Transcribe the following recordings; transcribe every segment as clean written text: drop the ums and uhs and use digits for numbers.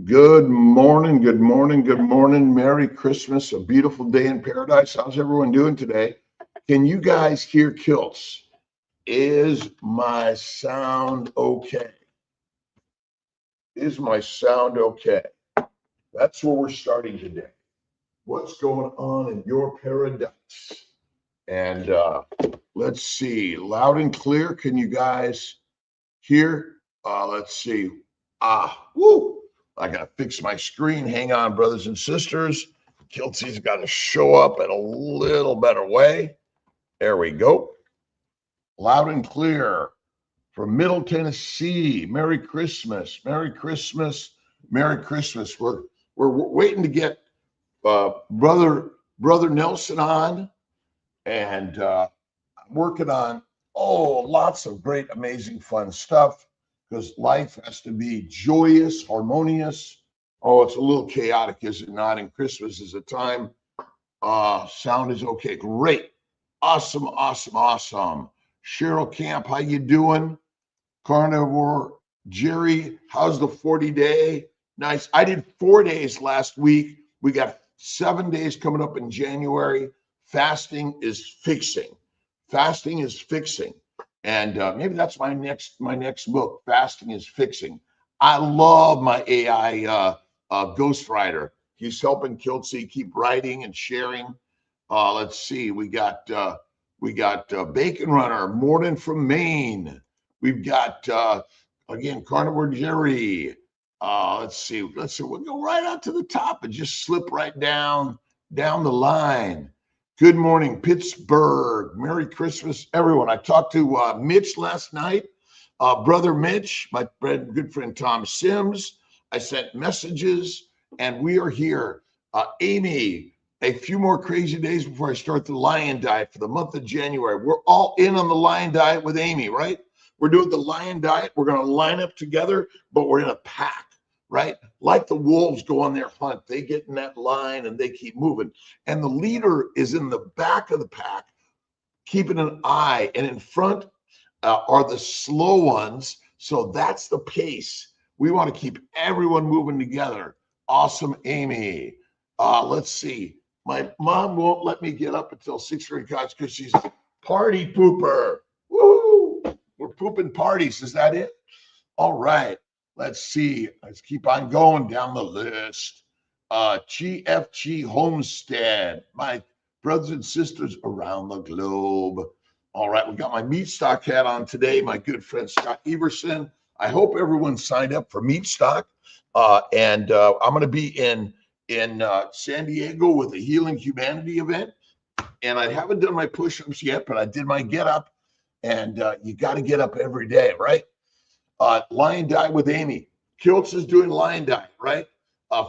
Good morning, good morning, good morning. Merry Christmas, a beautiful day in paradise. How's everyone doing today? Can you guys hear Kilts? Is my sound okay? Is my sound okay? That's where we're starting today. What's going on in your paradise? And let's see, loud and clear. Can you guys hear? Let's see. Woo! I got to fix my screen. Hang on, brothers and sisters. Kiltsy's got to show up in a little better way. There we go. Loud and clear from Middle Tennessee. Merry Christmas. Merry Christmas. Merry Christmas. We're waiting to get brother Nelson on, and working on lots of great, amazing, fun stuff, because life has to be joyous, harmonious. Oh, it's a little chaotic, is it not? And Christmas is a time. Sound is okay. Great. Awesome, awesome, awesome. Cheryl Camp, how you doing? Carnivore. Jerry, how's the 40-day? Nice. I did 4 days last week. We got 7 days coming up in January. Fasting is fixing. Fasting is fixing. And maybe that's my next book. Fasting is fixing. I love my AI ghostwriter. He's helping Kiltsy keep writing and sharing. Let's see. We got Bacon Runner, Morden from Maine. We've got again Carnivore Jerry. Let's see. We'll go right out to the top and just slip right down the line. Good morning, Pittsburgh. Merry Christmas, everyone. I talked to Mitch last night, brother Mitch, my good friend Tom Sims. I sent messages, and we are here. Amy, a few more crazy days before I start the lion diet for the month of January. We're all in on the lion diet with Amy, right? We're doing the lion diet. We're going to line up together, but we're in a pack. Right? Like the wolves go on their hunt. They get in that line and they keep moving. And the leader is in the back of the pack, keeping an eye. And in front are the slow ones. So that's the pace. We want to keep everyone moving together. Awesome, Amy. Let's see. My mom won't let me get up until 6:30 because she's a party pooper. Woo! We're pooping parties. Is that it? All right. Let's see. Let's keep on going down the list. GFG Homestead, my brothers and sisters around the globe. All right, we got my Meat Stock hat on today. My good friend Scott Everson. I hope everyone signed up for Meat Stock. And I'm going to be in San Diego with a Healing Humanity event. And I haven't done my push-ups yet, but I did my get up. And you got to get up every day, right? Lion diet with Amy. Kiltz is doing lion diet, right?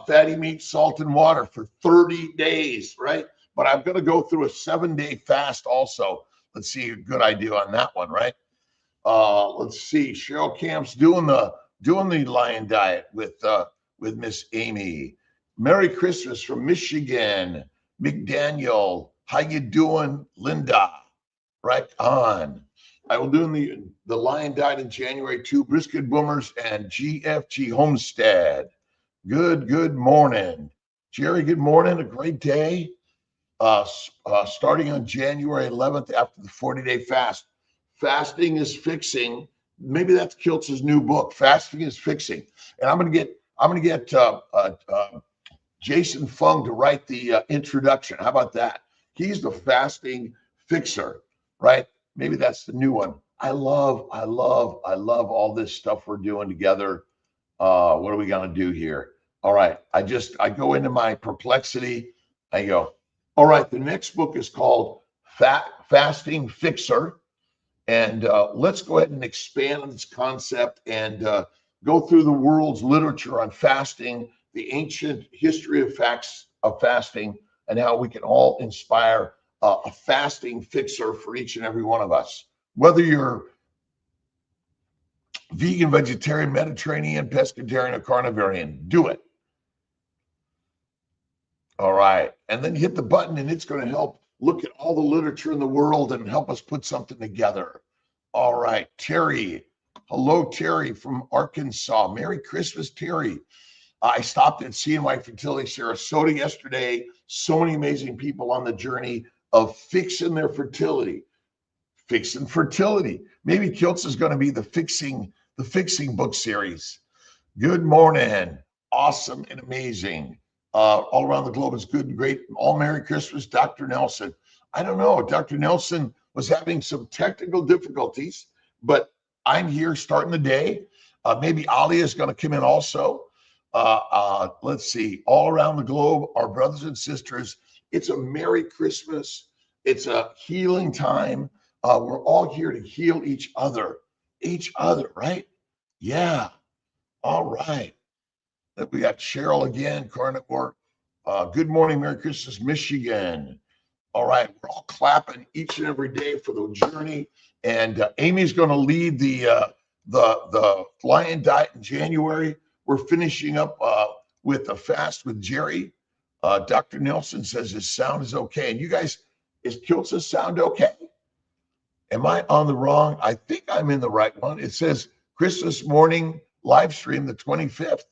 Fatty meat, salt, and water for 30 days, right? But I'm going to go through a 7-day fast also. Let's see a good idea on that one, right? Let's see. Cheryl Camp's doing the lion diet with Miss Amy. Merry Christmas from Michigan. McDaniel, how you doing? Linda, right on. I will do the lion diet in January too. Brisket Boomers and GFG Homestead. Good morning. Jerry, good morning. A great day. Starting on January 11th after the 40-day fast. Fasting is fixing. Maybe that's Kiltz's new book. Fasting is fixing. And I'm gonna get Jason Fung to write the introduction. How about that? He's the fasting fixer, right? Maybe that's the new one. I love all this stuff we're doing together. What are we gonna do here? All right. I go into my perplexity. I go, all right, the next book is called Fasting Fixer. And let's go ahead and expand on this concept and go through the world's literature on fasting, the ancient history of fasting, and how we can all inspire a fasting fixer for each and every one of us. Whether you're vegan, vegetarian, Mediterranean, pescatarian, or carnivorian, do it. All right. And then hit the button and it's going to help look at all the literature in the world and help us put something together. All right. Terry. Hello, Terry from Arkansas. Merry Christmas, Terry. I stopped at CNY Fertility Sarasota yesterday. So many amazing people on the journey of fixing their fertility. Fixing fertility. Maybe Kiltz is going to be the fixing book series. Good morning. Awesome and amazing. All around the globe is good and great. All Merry Christmas, Dr. Nelson. I don't know. Dr. Nelson was having some technical difficulties, but I'm here starting the day. Maybe Ali is going to come in also. Let's see. All around the globe, our brothers and sisters, it's a Merry Christmas. It's a healing time. We're all here to heal each other, right? Yeah. All right. We got Cheryl again, Carnivore. Good morning, Merry Christmas, Michigan. All right, we're all clapping each and every day for the journey. And Amy's going to lead the Lion Diet in January. We're finishing up with the fast with Jerry. Dr. Nelson says his sound is okay. And you guys, is Kiltz's sound okay? Am I on the wrong? I think I'm in the right one. It says Christmas morning live stream the 25th.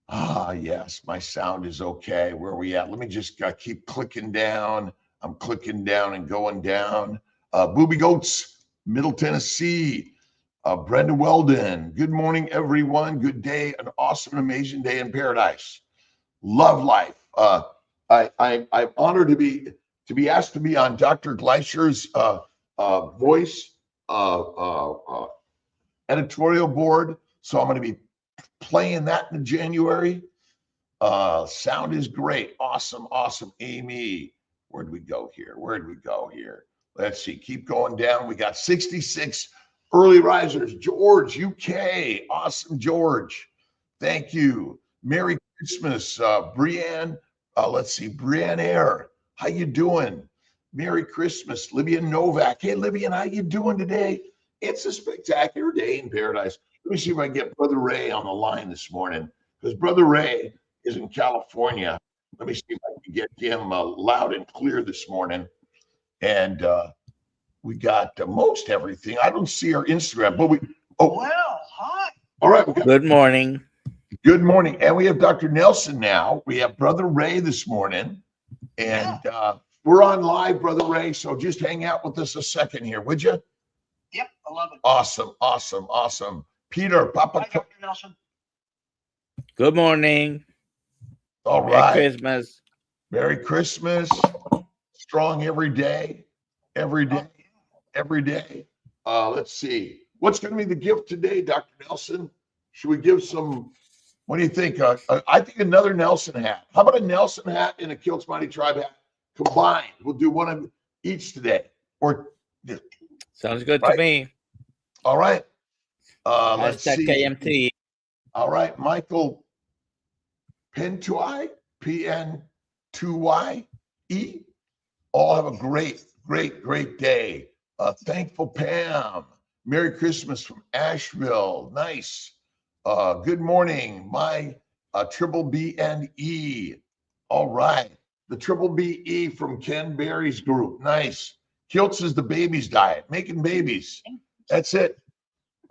Ah, yes, my sound is okay. Where are we at? Let me just keep clicking down. I'm clicking down and going down. Booby Goats, Middle Tennessee. Brenda Weldon. Good morning, everyone. Good day. An awesome, amazing day in paradise. Love life. I'm honored to be asked to be on Dr. Gleischer's voice editorial board. So I'm going to be playing that in January. Sound is great. Awesome. Amy, where'd we go here? Let's see. Keep going down. We got 66 early risers. George, UK. Awesome, George. Thank you. Merry Christmas, Brianne. Let's see. Brianne Air. How you doing? Merry Christmas. Libya Novak. Hey, Libya, how you doing today? It's a spectacular day in paradise. Let me see if I can get Brother Ray on the line this morning, because Brother Ray is in California. Let me see if I can get him loud and clear this morning. And we got most everything. I don't see our Instagram, but Well, hi. All right. Good morning. Good morning. And we have Dr. Nelson now. We have Brother Ray this morning. And we're on live, Brother Ray. So just hang out with us a second here, would you? Yep, I love it. Awesome. Peter, Papa. Hi, Dr. Nelson. Good morning. All right. Merry Christmas. Merry Christmas. Strong every day. Let's see. What's going to be the gift today, Dr. Nelson? Should we give some? What do you think? I think another Nelson hat. How about a Nelson hat and a Kiltz Mighty Tribe hat combined? We'll do one of each today. Or sounds good right? to me. All right. Let's see. KMT. All right, Michael Pentuy, PN2YE. All have a great day. Thankful Pam. Merry Christmas from Asheville. Nice. Good morning, my Triple B and E. All right. The Triple BE from Ken Berry's group. Nice. Kiltz is the babies diet, making babies. That's it.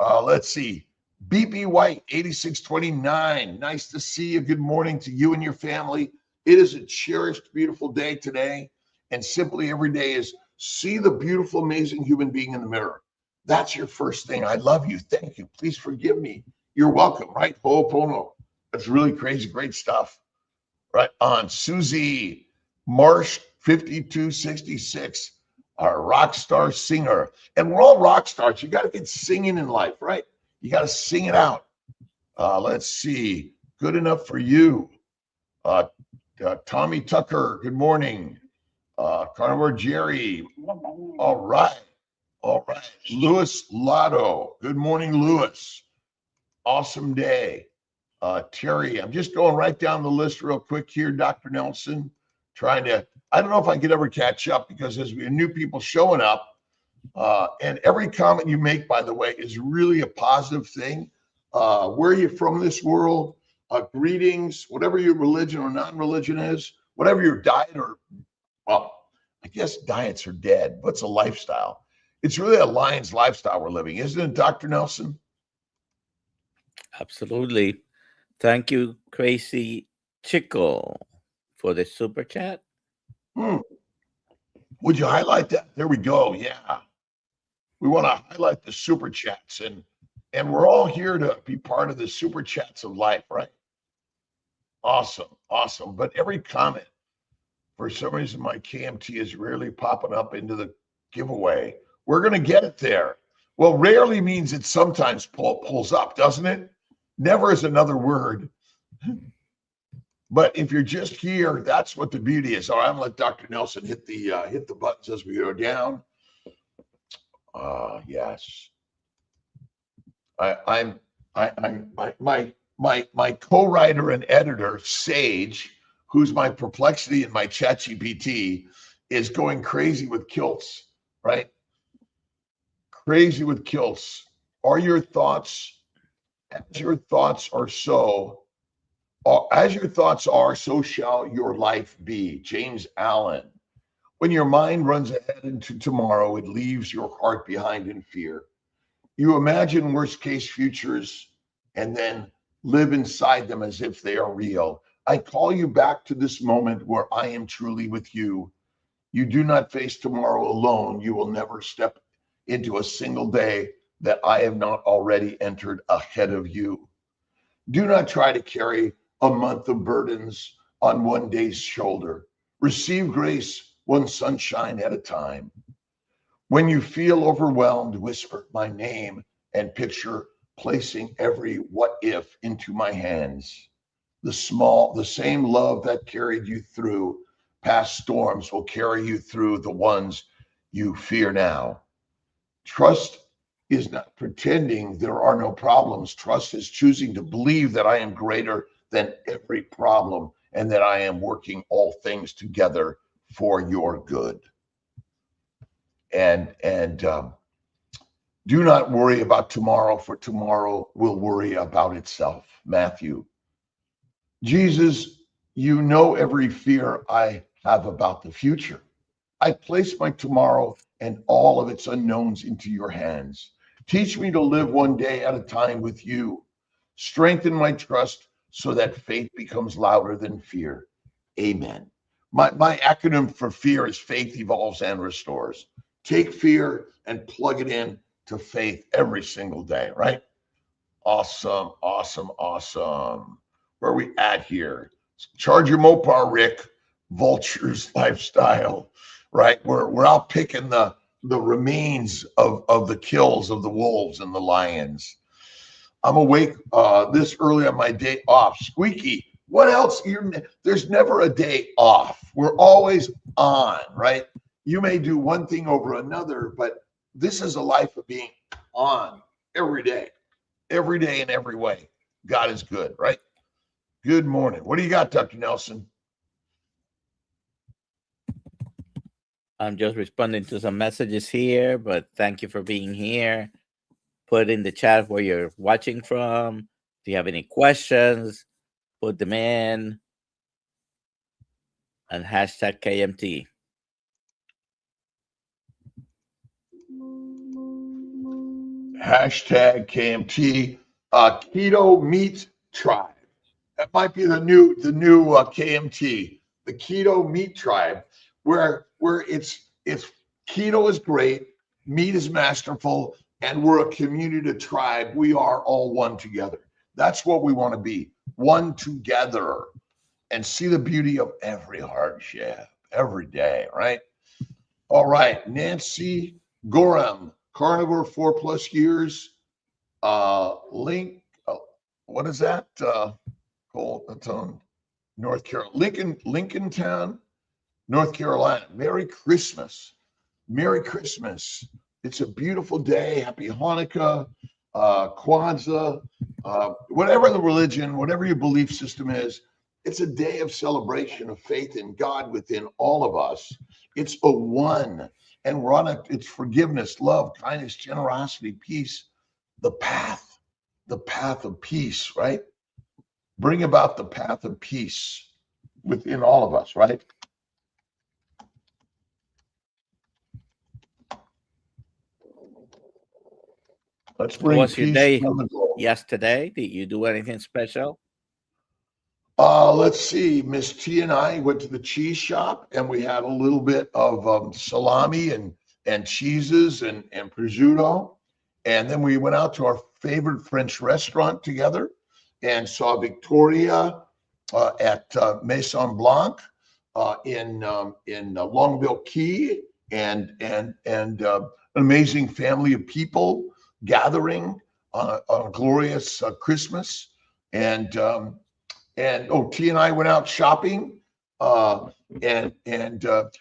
Let's see. BP White, 8629. Nice to see you. Good morning to you and your family. It is a cherished, beautiful day today. And simply every day is see the beautiful, amazing human being in the mirror. That's your first thing. I love you. Thank you. Please forgive me. You're welcome, right? Ho'opono. That's really crazy, great stuff. Right on. Susie Marsh, 5266, our rock star singer. And we're all rock stars. You got to get singing in life, right? You got to sing it out. Let's see. Good enough for you. Tommy Tucker, good morning. Carnivore Jerry. All right. Louis Lotto. Good morning, Louis. Awesome day. Terry, I'm just going right down the list real quick here, Dr. Nelson. I don't know if I could ever catch up because there's new people showing up. And every comment you make, by the way, is really a positive thing. Where are you from this world? Greetings, whatever your religion or non-religion is, whatever your diet or, well, I guess diets are dead. What's a lifestyle? It's really a lion's lifestyle we're living, isn't it, Dr. Nelson? Absolutely. Thank you, Crazy Chico, for the super chat. Would you highlight that? There we go. Yeah. We want to highlight the super chats, and we're all here to be part of the super chats of life, right? Awesome. But every comment, for some reason, my KMT is rarely popping up into the giveaway. We're going to get it there. Well, rarely means it sometimes pulls up, doesn't it? Never is another word. But if you're just here, that's what the beauty is. All right, I'm gonna let Dr. Nelson hit the buttons as we go down. Yes. My co-writer and editor, Sage, who's my perplexity in my ChatGPT, is going crazy with kilts, right? Crazy with kilts. Are your thoughts, as your thoughts are so, as your thoughts are, so shall your life be. James Allen. When your mind runs ahead into tomorrow, it leaves your heart behind in fear. You imagine worst case futures and then live inside them as if they are real. I call you back to this moment where I am truly with you. You do not face tomorrow alone. You will never step into a single day that I have not already entered ahead of you. Do not try to carry a month of burdens on one day's shoulder. Receive grace one sunshine at a time. When you feel overwhelmed, whisper my name and picture placing every what if into my hands. The same love that carried you through past storms will carry you through the ones you fear now. Trust is not pretending there are no problems. Trust is choosing to believe that I am greater than every problem and that I am working all things together for your good. And do not worry about tomorrow, for tomorrow will worry about itself. Matthew. Jesus, you know every fear I have about the future. I place my tomorrow and all of its unknowns into your hands. Teach me to live one day at a time with you. Strengthen my trust so that faith becomes louder than fear. Amen. My acronym for fear is faith evolves and restores. Take fear and plug it in to faith every single day, right? Awesome. Where are we at here? Charge your Mopar, Rick. Vultures lifestyle, right? We're out picking the remains of the kills of the wolves and the lions. I'm awake this early on my day off. Squeaky, what else? There's never a day off. We're always on, right? You may do one thing over another, but this is a life of being on every day in every way. God is good, right? Good morning. What do you got, Dr. Nelson? I'm just responding to some messages here, but thank you for being here. Put in the chat where you're watching from. If you have any questions, put them in. And hashtag KMT. Hashtag KMT. Keto Meat Tribe. That might be the new KMT, the Keto Meat Tribe, where it's keto is great, meat is masterful, and we're a community, a tribe. We are all one together. That's what we want to be, one together, and see the beauty of every hardship every day, right? All right, Nancy Gorham, carnivore 4+ years. Link, what is that? That's on North Carolina, Lincolntown, North Carolina. Merry Christmas. Merry Christmas. It's a beautiful day. Happy Hanukkah, Kwanzaa, whatever the religion, whatever your belief system is, it's a day of celebration of faith in God within all of us. It's a one, and we're on it's forgiveness, love, kindness, generosity, peace, the path of peace, right? Bring about the path of peace within all of us, right? Let's bring What's your peace day around the globe. yesterday? Did you do anything special? Let's see. Miss T and I went to the cheese shop, and we had a little bit of salami and cheeses and prosciutto. And then we went out to our favorite French restaurant together and saw Victoria at Maison Blanc in Longville Key, and an amazing family of people gathering on a glorious Christmas. And T and I went out shopping, and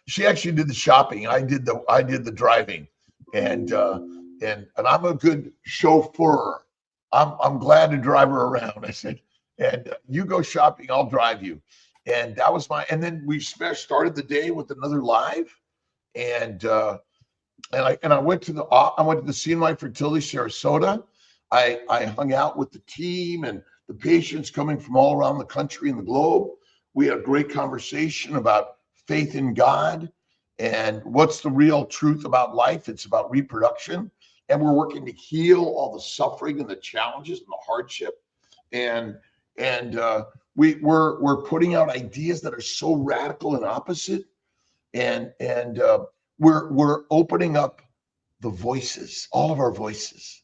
she actually did the shopping. I did the driving, and I'm a good chauffeur. I'm glad to drive her around. I said, and you go shopping, I'll drive you. And that was and then we started the day with another live, and I went to the CNY Fertility Sarasota. I hung out with the team and the patients coming from all around the country and the globe. We had a great conversation about faith in God and what's the real truth about life. It's about reproduction, and we're working to heal all the suffering and the challenges and the hardship. And we're putting out ideas that are so radical and opposite, and we're opening up the voices, all of our voices.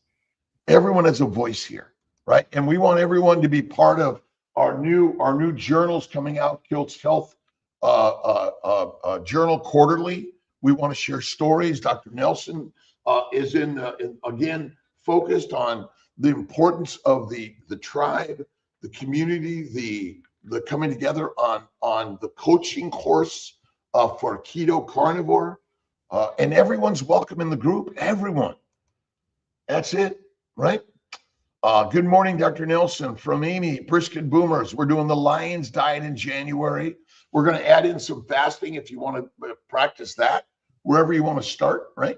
Everyone has a voice here, right? And we want everyone to be part of our new journals coming out, Kilt's Health Journal quarterly. We want to share stories. Dr. Nelson is again focused on the importance of the tribe, the community, the coming together on the coaching course for keto carnivore, and everyone's welcome in the group. Everyone. That's it, right? Good morning, Dr. Nelson, from Amy, Brisket Boomers. We're doing the Lions Diet in January. We're going to add in some fasting if you want to practice that, wherever you want to start, right?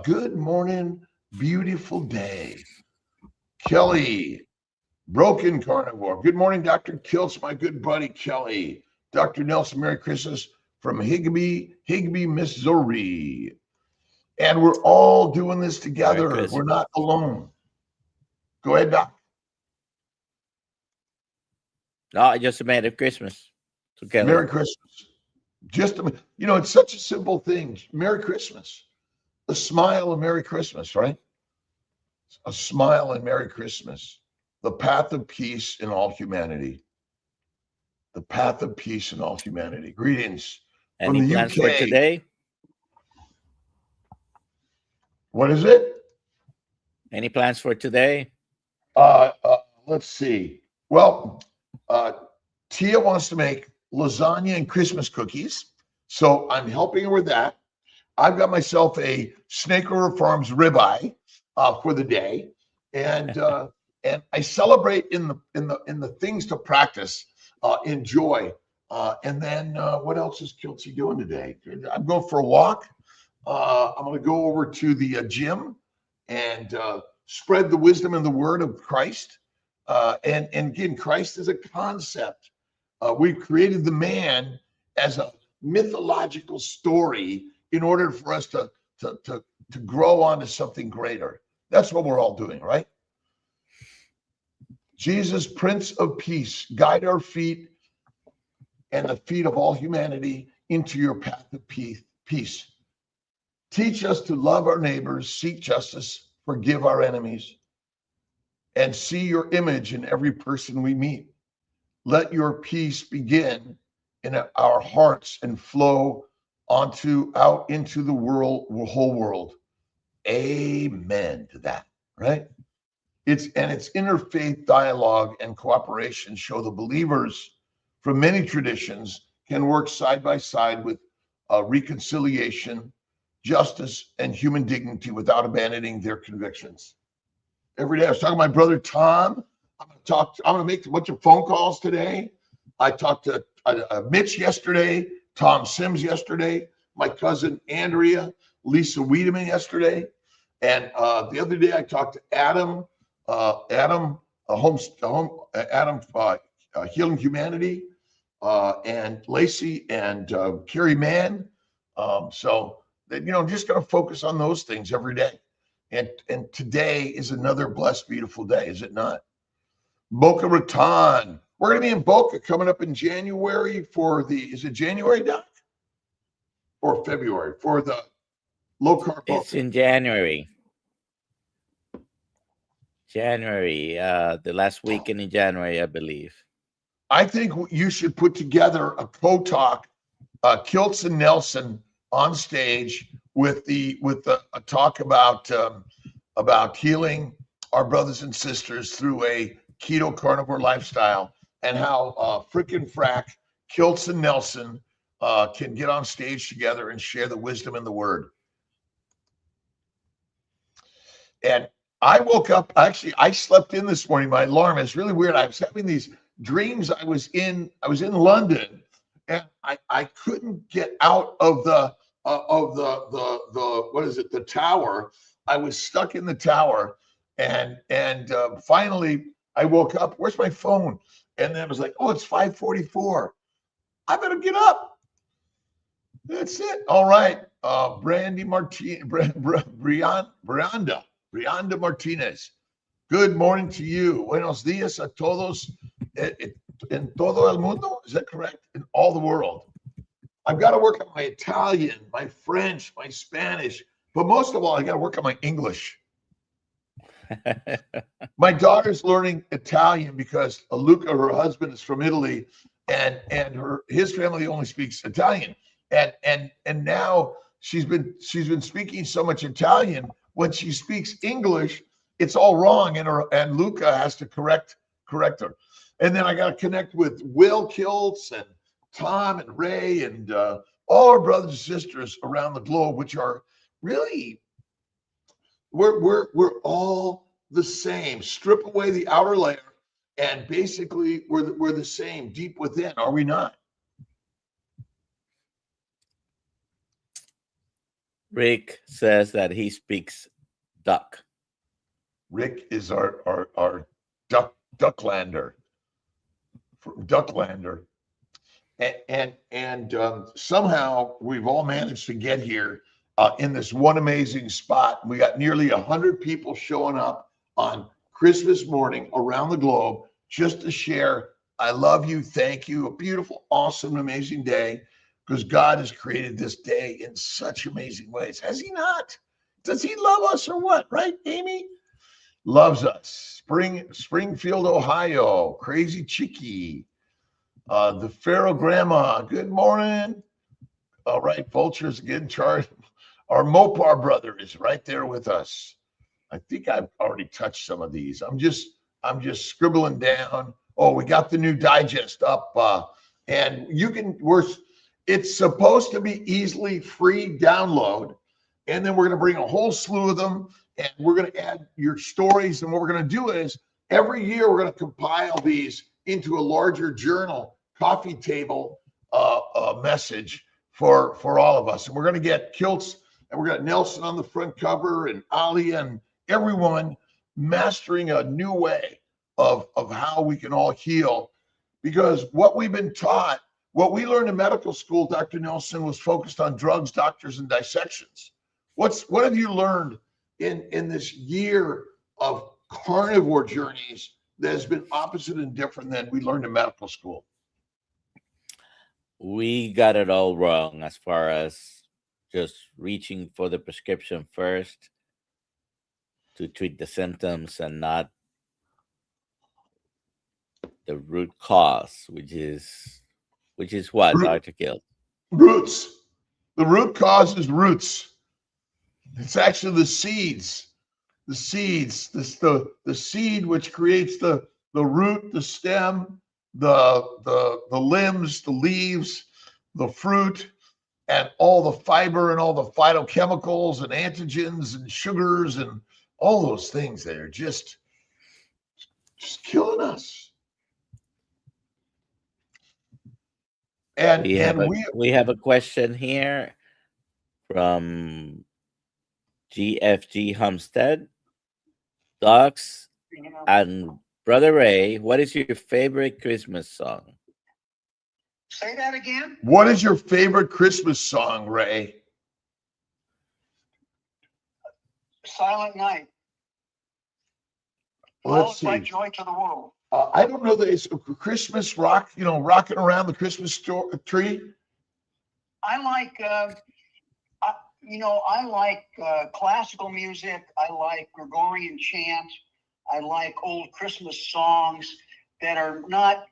Good morning, beautiful day. Kelly, Broken Carnivore. Good morning, Dr. Kiltz, my good buddy, Kelly. Dr. Nelson, Merry Christmas from Higbee, Missouri. And we're all doing this together. We're not alone. Go ahead, Doc. No, I just made a Christmas together. Merry Christmas. It's such a simple thing. Merry Christmas. A smile and Merry Christmas, right? A smile and Merry Christmas. The path of peace in all humanity. The path of peace in all humanity. Greetings from the UK. Any plans for today? What is it? Any plans for today? Let's see. Well, Tia wants to make lasagna and Christmas cookies, so I'm helping her with that. I've got myself a Snake River Farms ribeye for the day, and I celebrate in the things to practice, enjoy, and then what else is Kiltsy doing today? I'm going for a walk. I'm going to go over to the gym and spread the wisdom and the word of Christ. And again, Christ is a concept. We've created the man as a mythological story in order for us to grow onto something greater. That's what we're all doing, right? Jesus, Prince of Peace, guide our feet and the feet of all humanity into your path of peace. Teach us to love our neighbors, seek justice, forgive our enemies, and see your image in every person we meet. Let your peace begin in our hearts and flow out into the whole world. Amen to that, right? It's interfaith dialogue and cooperation show the believers from many traditions can work side by side with reconciliation, justice, and human dignity without abandoning their convictions. Every day I was talking to my brother Tom. I'm going to make a bunch of phone calls today. I talked to Mitch yesterday, Tom Sims yesterday, my cousin Andrea, Lisa Wiedemann yesterday, and the other day I talked to Adam Healing Humanity, and Lacey and Carrie Mann. So that I'm just going to focus on those things every day. And today is another blessed, beautiful day, is it not? Boca Raton, We're going to be in Boca coming up in January for is it January, Doc? Or February for the low carb Boca? It's in January. The last weekend in January, I believe. I think you should put together a co-talk, Kiltz and Nelson on stage with a talk about healing our brothers and sisters through a keto carnivore lifestyle, and how frickin' frack Kiltz and Nelson can get on stage together and share the wisdom and the word. And I woke up, actually, I slept in this morning. My alarm is really weird. I was having these dreams. I was in London, and I couldn't get out of the what is it, the tower. I was stuck in the tower, and finally I woke up. Where's my phone? And then I was like, oh, it's 5:44. I better get up. That's it. All right. Brandy Martinez, Brianda Martinez. Good morning to you. Buenos días a todos en todo el mundo. Is that correct? In all the world. I've got to work on my Italian, my French, my Spanish, but most of all, I got to work on my English. My daughter's learning Italian because Luca, her husband, is from Italy, and his family only speaks Italian. And now she's been speaking so much Italian. When she speaks English, it's all wrong, and Luca has to correct her. And then I got to connect with Will Kiltz and Tom and Ray and all our brothers and sisters around the globe, which are really, we're all the same. Strip away the outer layer, and basically we're the same deep within, are we not? Rick says that he speaks duck. Rick is our Ducklander. And somehow we've all managed to get here in this one amazing spot. We got nearly 100 people showing up on Christmas morning around the globe just to share, I love you, thank you, a beautiful, awesome, amazing day, because God has created this day in such amazing ways. Has he not? Does he love us or what? Right, Amy? Loves us. Springfield, Ohio. Crazy Chicky. The Pharaoh Grandma. Good morning. All right, Vultures getting charged. Our Mopar brother is right there with us. I think I've already touched some of these. I'm just scribbling down. Oh, we got the new digest up, and it's supposed to be easily free download, and then we're going to bring a whole slew of them, and we're going to add your stories. And what we're going to do is every year we're going to compile these into a larger journal, coffee table message for all of us. And we're going to get Kiltz, and we're going to Nelson on the front cover, and Ali, and everyone mastering a new way of how we can all heal. Because what we've been taught, what we learned in medical school, Dr. Nelson, was focused on drugs, doctors, and dissections. What have you learned in this year of carnivore journeys that has been opposite and different than we learned in medical school? We got it all wrong as far as just reaching for the prescription first to treat the symptoms and not the root cause, which is what, Dr. Gill? Roots. The root cause is roots. It's actually the seeds. The seeds. The seed which creates the root, the stem, the limbs, the leaves, the fruit, and all the fiber and all the phytochemicals and antigens and sugars and all those things that are just killing us. And we have a question here from GFG Homestead. Docs and Brother Ray, what is your favorite Christmas song? Say that again. What is your favorite Christmas song, Ray? Silent Night. Let's see. By Joy to the World. I don't know that it's Christmas rock, rocking around the Christmas tree. I like, I like classical music. I like Gregorian chant. I like old Christmas songs that are not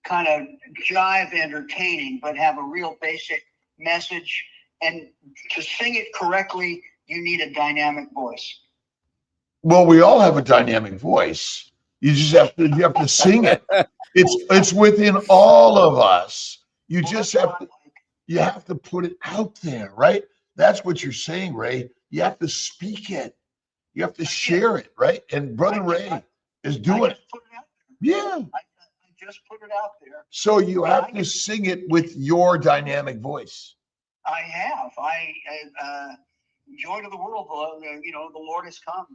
kind of jive entertaining, but have a real basic message. And to sing it correctly, you need a dynamic voice. Well, we all have a dynamic voice. You have to sing it. It's within all of us. You Well, just that's have what I to like. you have to put it out there, right? That's what you're saying, Ray. You have to speak it. You have to share it, right? And Brother Ray is I doing it. just put it out there. Yeah. I just put it out there. So you And have to sing it with your dynamic voice. I have. Joy to the World, the Lord has come,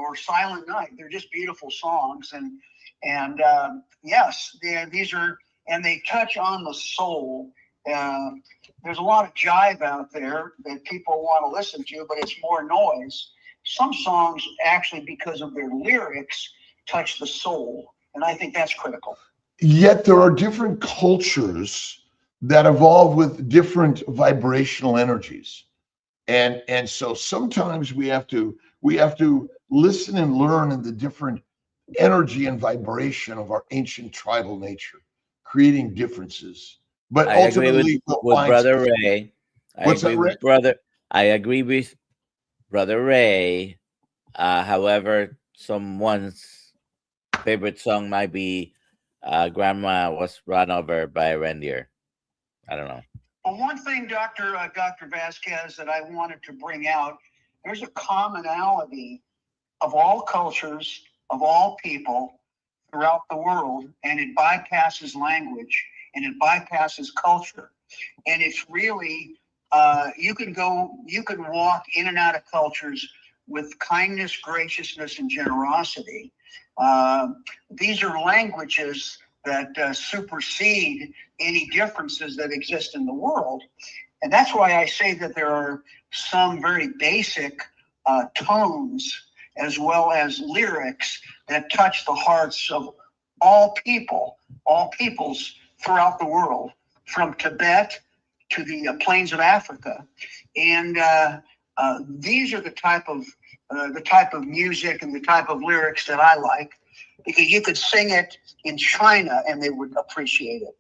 or Silent Night. They're just beautiful songs, and yes, these are, and they touch on the soul. There's a lot of jive out there that people want to listen to, but it's more noise. Some songs actually, because of their lyrics, touch the soul, and I think that's critical. Yet there are different cultures that evolve with different vibrational energies. And so sometimes we have to listen and learn in the different energy and vibration of our ancient tribal nature, creating differences. But I agree ultimately, we'll with find Brother something. Ray. I What's agree that, Ray? with brother. I agree with Brother Ray. However, someone's favorite song might be "Grandma Was Run Over by a Reindeer." I don't know. Well, one thing, Dr. Vasquez, that I wanted to bring out, there's a commonality of all cultures, of all people throughout the world, and it bypasses language and it bypasses culture. And it's really, you can walk in and out of cultures with kindness, graciousness, and generosity. Uh, these are languages that supersede any differences that exist in the world. And that's why I say that there are some very basic tones as well as lyrics that touch the hearts of all peoples throughout the world, from Tibet to the plains of Africa. And these are the type of music and the type of lyrics that I like, because you could sing it in China and they would appreciate it.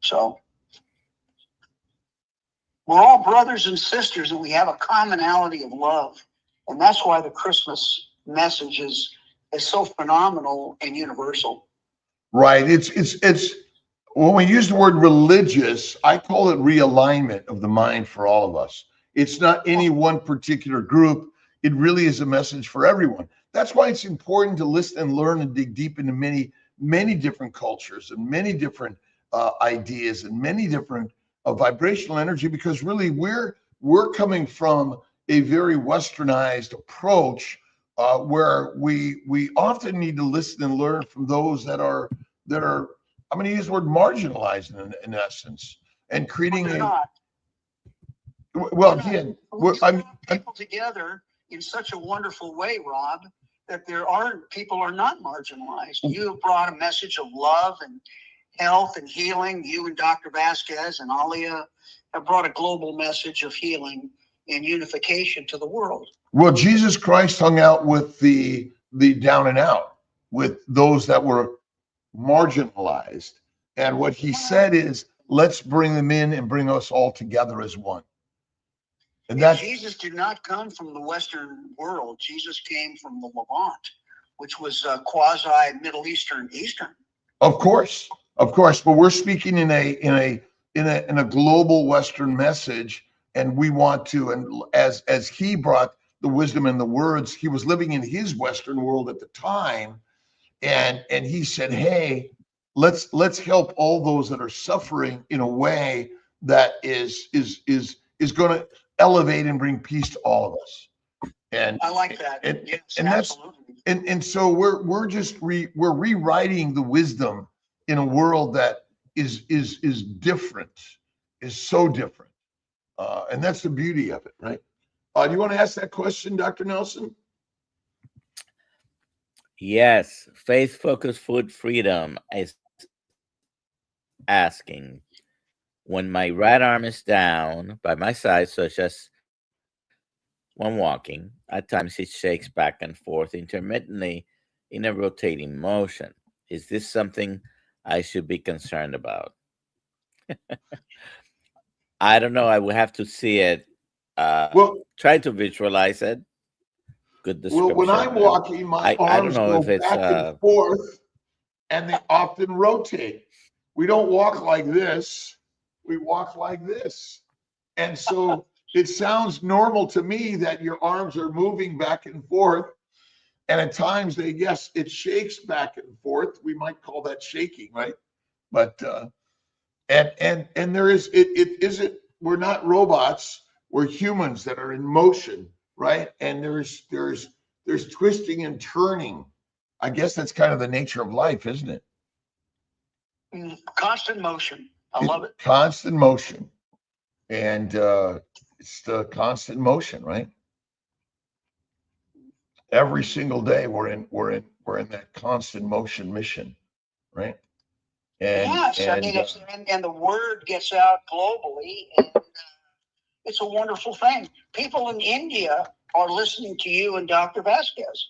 So we're all brothers and sisters, and we have a commonality of love. And that's why the Christmas message is so phenomenal and universal. Right. It's when we use the word religious, I call it realignment of the mind for all of us. It's not any one particular group. It really is a message for everyone. That's why it's important to listen and learn and dig deep into many different cultures and many different ideas and many different vibrational energy, because really we're coming from a very westernized approach, where we often need to listen and learn from those that are I'm going to use the word marginalized in essence, and But creating they're a not. well again. We bring people together in such a wonderful way, Rob, that people are not marginalized. You have brought a message of love and health and healing. You and Dr. Vasquez and Alia have brought a global message of healing and unification to the world. Well, Jesus Christ hung out with the down and out, with those that were marginalized, and what he said is, let's bring them in and bring us all together as one. And that Jesus did not come from the Western world. Jesus came from the Levant, which was quasi Middle Eastern. Of course, but we're speaking in a global Western message, and we want to. And as he brought the wisdom and the words, he was living in his Western world at the time, and he said, "Hey, let's help all those that are suffering in a way that is going to elevate and bring peace to all of us." And I like that. and Yes, and that's absolutely. and so we're rewriting the wisdom in a world that is different, is so different, and that's the beauty of it, right? Do you want to ask that question, Dr. Nelson? Yes, faith focused food freedom is asking when my right arm is down by my side, such as when walking, at times it shakes back and forth intermittently in a rotating motion. Is this something I should be concerned about? I don't know. I will have to see it. Well, Try to visualize it. Good well, when I'm description. walking, my I don't arms know go if it's back and forth and they often rotate. We don't walk like this. We walk like this. And so it sounds normal to me that your arms are moving back and forth. And at times they, yes, it shakes back and forth. We might call that shaking, right? But and there is it isn't, we're not robots, we're humans that are in motion, right? And there's twisting and turning. I guess that's kind of the nature of life, isn't it? Constant motion. I love it. Constant motion. And it's the constant motion, right? Every single day we're in that constant motion mission, right? Yes, I mean, and the word gets out globally, and it's a wonderful thing. People in India are listening to you and Dr. Vasquez.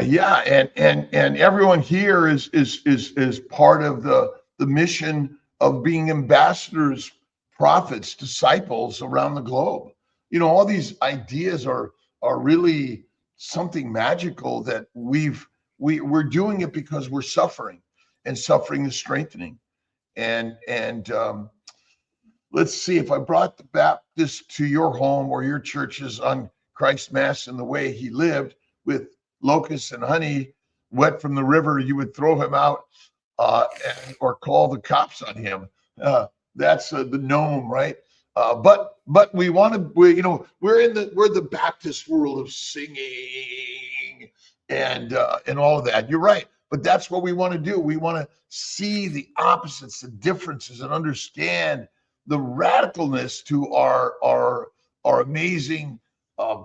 Yeah, and everyone here is part of the mission of being ambassadors, prophets, disciples around the globe. You know, all these ideas are really something magical that we're doing it because we're suffering, and suffering is strengthening. And let's see, if I brought the Baptist to your home or your churches on Christ Mass and the way he lived with locusts and honey wet from the river, you would throw him out or call the cops on him. That's the gnome, right? But we want to, we're the Baptist world of singing and all of that. You're right, but that's what we want to do. We want to see the opposites, the differences, and understand the radicalness to our amazing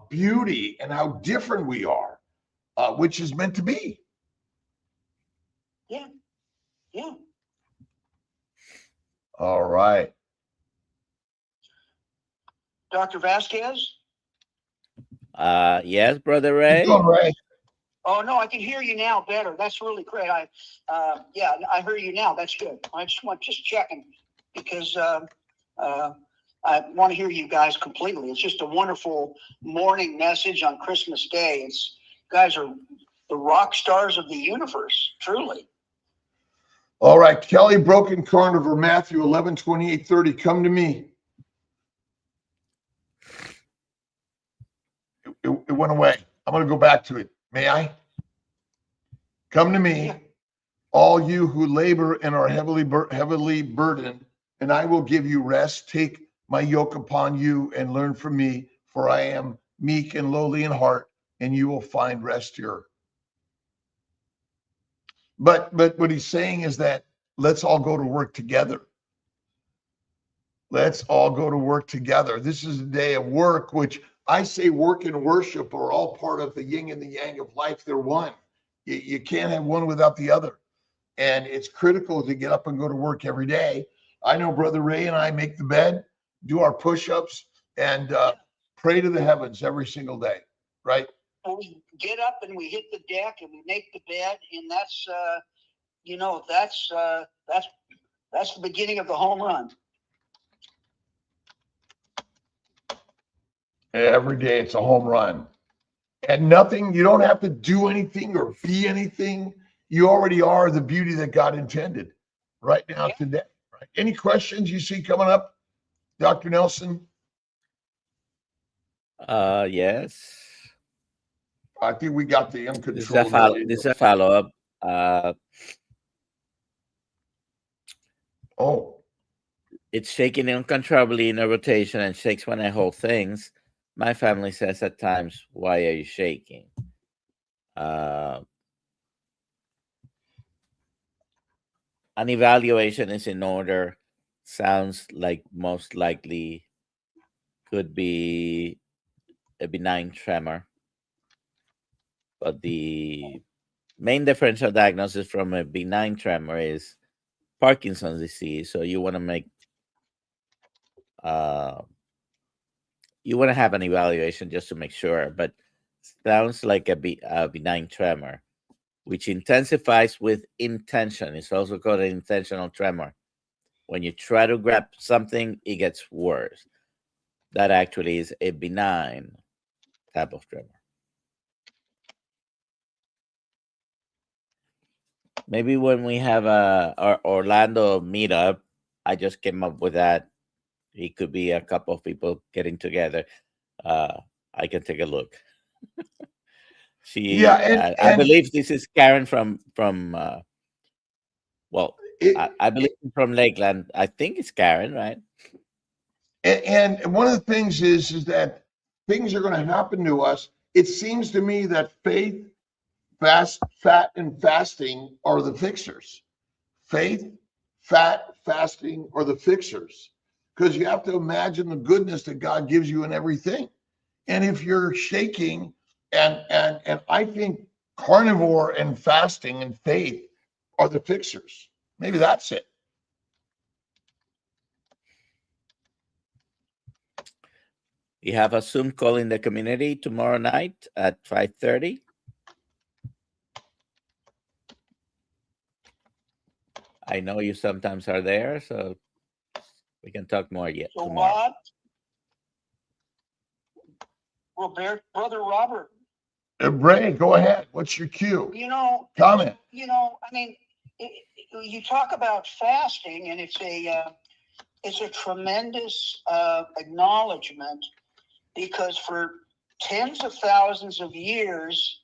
beauty and how different we are, which is meant to be. Yeah, yeah. All right. Dr. Vasquez? yes, Brother Keep Ray. going, Ray. Oh, no, I can hear you now better. That's really great. Yeah, I hear you now. That's good. I just checking because I want to hear you guys completely. It's just a wonderful morning message on Christmas Day. Guys are the rock stars of the universe, truly. All right, Kelly, Broken Carnivore, Matthew 11, 28, 30. Come to me. It went away. I'm going to go back to it. May I? Come to me, Yeah. all you who labor and are heavily burdened, and I will give you rest. Take my yoke upon you and learn from me, for I am meek and lowly in heart, and you will find rest here. But what he's saying is that let's all go to work together. Let's all go to work together. This is a day of work, which I say work and worship are all part of the yin and the yang of life. They're one. You can't have one without the other. And it's critical to get up and go to work every day. I know Brother Ray and I make the bed, do our push-ups, and pray to the heavens every single day, right? We get up and we hit the deck and we make the bed, and that's that's the beginning of the home run. Every day it's a home run. And nothing, you don't have to do anything or be anything. You already are the beauty that God intended right now today. Right? Any questions you see coming up, Dr. Nelson? Yes. I think we got the uncontrolled area. This is a follow up. Oh, It's shaking uncontrollably in a rotation and shakes when I hold things. My family says at times, "Why are you shaking?" An evaluation is in order. Sounds like most likely could be a benign tremor, but the main differential diagnosis from a benign tremor is Parkinson's disease. So you want to make you want to have an evaluation just to make sure. But sounds like a benign tremor, which intensifies with intention. It's also called an intentional tremor. When you try to grab something, it gets worse. That actually is a benign type of tremor. Maybe when we have our Orlando meetup, I just came up with that. It could be a couple of people getting together. I can take a look. Yeah, I believe this is Karen from well, it, I believe from Lakeland. I think it's Karen, right? and one of the things is that things are going to happen to us. It seems to me that faith, fat, and fasting are the fixers. Faith, fat, fasting are the fixers, because you have to imagine the goodness that God gives you in everything. And if you're shaking, and I think carnivore and fasting and faith are the fixers. Maybe that's it. You have a Zoom call in the community tomorrow night at 5:30. I know you sometimes are there, so we can talk more yet So tomorrow. Brother Robert. Ray, go ahead. What's your cue? Comment. I mean, you talk about fasting, and it's a tremendous acknowledgement, because for tens of thousands of years,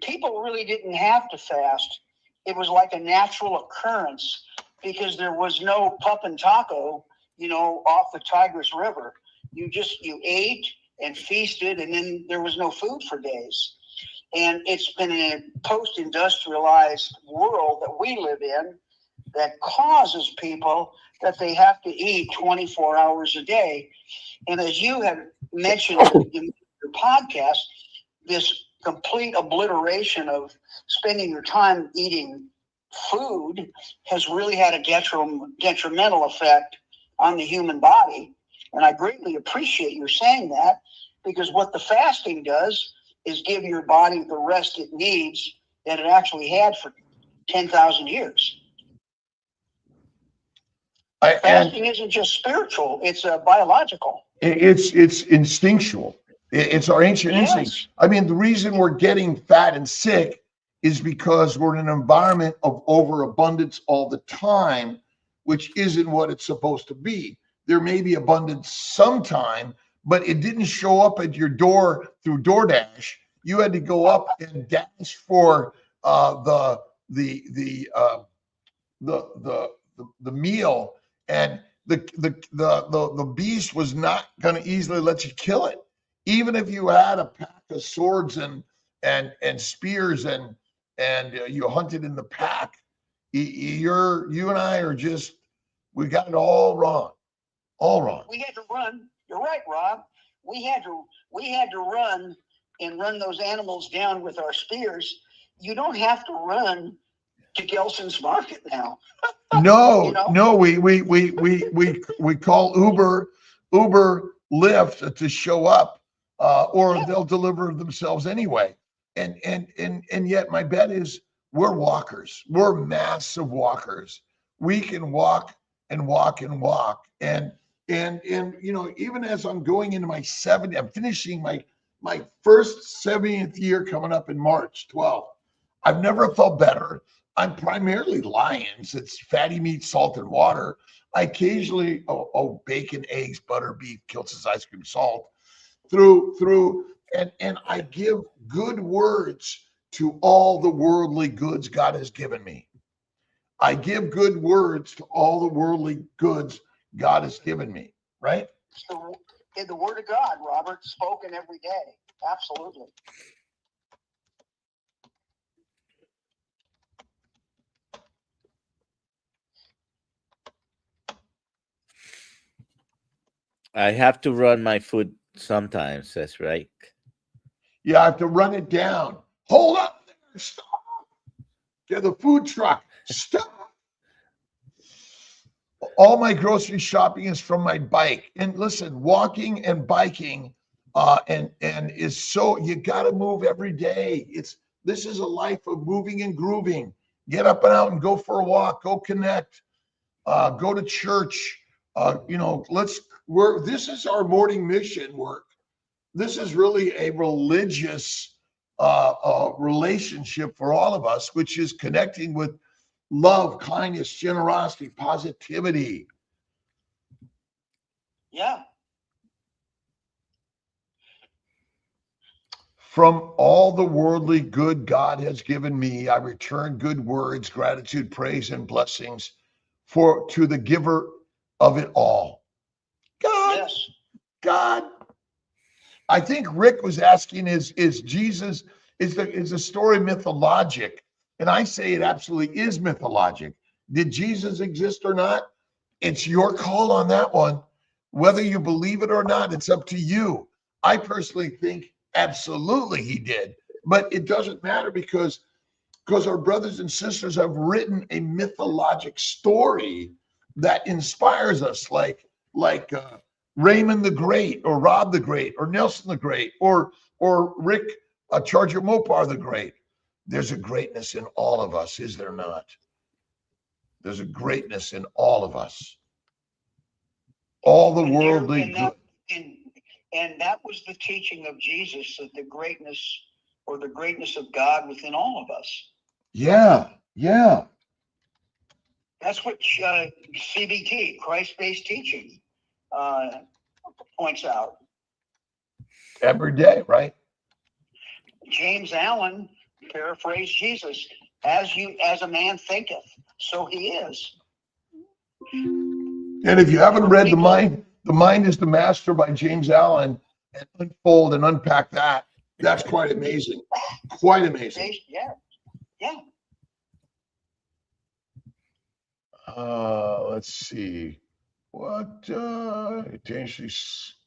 people really didn't have to fast. It was like a natural occurrence, because there was no pup and taco, off the Tigris River. You ate and feasted, and then there was no food for days. And it's been a post-industrialized world that we live in that causes people that they have to eat 24 hours a day. And as you have mentioned in your podcast, this complete obliteration of spending your time eating food has really had a detrimental effect on the human body. And I greatly appreciate you saying that, because what the fasting does is give your body the rest it needs that it actually had for 10,000 years. Fasting isn't just spiritual, it's biological. It's instinctual. It's our ancient instinct. I mean, the reason we're getting fat and sick is because we're in an environment of overabundance all the time, which isn't what it's supposed to be. There may be abundance sometime, but it didn't show up at your door through DoorDash. You had to go up and dash for the meal, and the beast was not going to easily let you kill it, even if you had a pack of swords and spears and you hunted in the pack. You and I are just, we got it all wrong. We had to run. You're right, Rob. We had to run and run those animals down with our spears. You don't have to run to Gelson's Market now. No, we call Uber Lyft to show up, or they'll deliver themselves anyway. And yet my bet is we're walkers. We're massive walkers. We can walk and walk and walk. And even as I'm going into my 70, I'm finishing my first 70th year coming up in March 12th. I've never felt better. I'm primarily Lions. It's fatty meat, salt, and water. I occasionally, bacon, eggs, butter, beef, Kiltz's ice cream, salt, and I give good words to all the worldly goods God has given me. I give good words to all the worldly goods God has given me, right? The word of God, Robert, spoken every day. Absolutely. I have to run my food sometimes, says right. Yeah, I have to run it down. Hold up there. Stop. Get the food truck. Stop. All my grocery shopping is from my bike. And listen, walking and biking and is so, you got to move every day. This is a life of moving and grooving. Get up and out and go for a walk, go connect, go to church. This is our morning mission work. This is really a religious relationship for all of us, which is connecting with love, kindness, generosity, positivity. Yeah. From all the worldly good God has given me, I return good words, gratitude, praise, and blessings to the giver of it all. God. Yes. God. I think Rick was asking, is Jesus, is the story mythologic? And I say it absolutely is mythologic. Did Jesus exist or not? It's your call on that one. Whether you believe it or not, it's up to you. I personally think absolutely he did, but it doesn't matter because our brothers and sisters have written a mythologic story that inspires us, like Raymond the Great, or Rob the Great, or Nelson the Great, or Rick Charger Mopar the Great. There's a greatness in all of us, is there not? There's a greatness in all of us. All the worldly good. And that was the teaching of Jesus, that the greatness of God within all of us. Yeah, yeah. That's what CBT, Christ-based teaching, points out. Every day, right? James Allen paraphrased Jesus, as a man thinketh, so he is. And if you haven't read The Mind is the Master by James Allen, and unfold and unpack that, that's quite amazing. Quite amazing. Yeah. Yeah. Let's see. What dangerously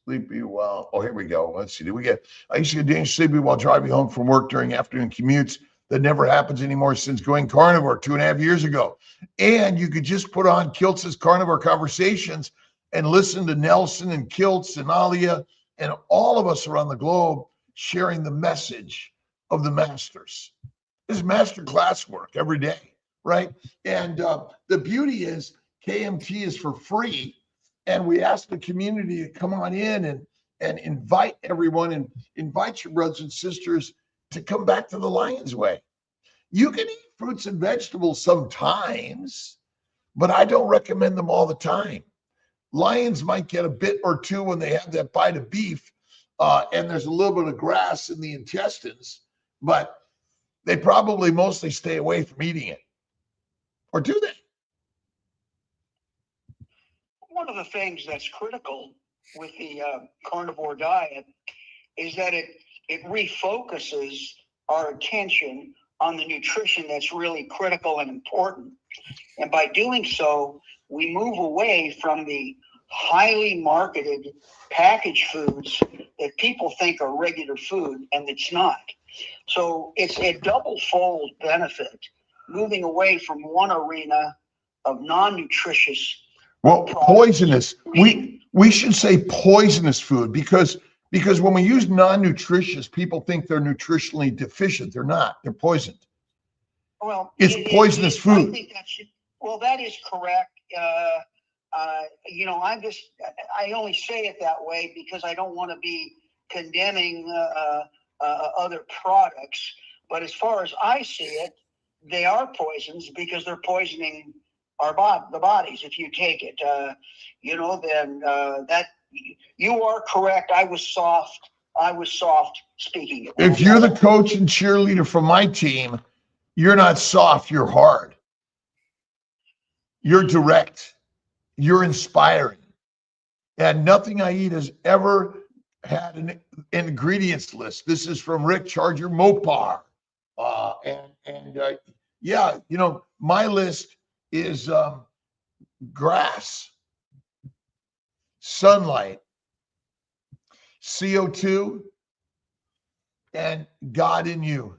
sleepy while, oh, here we go. Let's see. I used to get dangerously sleepy while driving home from work during afternoon commutes. That never happens anymore since going carnivore 2.5 years ago. And you could just put on Kiltz's Carnivore Conversations and listen to Nelson and Kiltz and Alia and all of us around the globe sharing the message of the masters. This is master class work every day, right? And the beauty is KMT is for free. And we ask the community to come on in and invite everyone and invite your brothers and sisters to come back to the Lion's Way. You can eat fruits and vegetables sometimes, but I don't recommend them all the time. Lions might get a bit or two when they have that bite of beef, and there's a little bit of grass in the intestines, but they probably mostly stay away from eating it. Or do they? One of the things that's critical with the carnivore diet is that it refocuses our attention on the nutrition that's really critical and important. And by doing so, we move away from the highly marketed packaged foods that people think are regular food, and it's not. So it's a double-fold benefit, moving away from one arena of non-nutritious. Well, poisonous. We should say poisonous food because when we use non-nutritious, people think they're nutritionally deficient. They're not. They're poisoned. Well, it's poisonous food. I think that is correct. I only say it that way because I don't want to be condemning other products. But as far as I see it, they are poisons because they're poisoning the bodies. If you take it, then that you are correct. I was soft speaking. If you're the coach and cheerleader for my team, you're not soft, you're hard. You're direct. You're inspiring. And nothing I eat has ever had an ingredients list. This is from Rick Charger Mopar. My list is grass, sunlight, CO2, and God in you.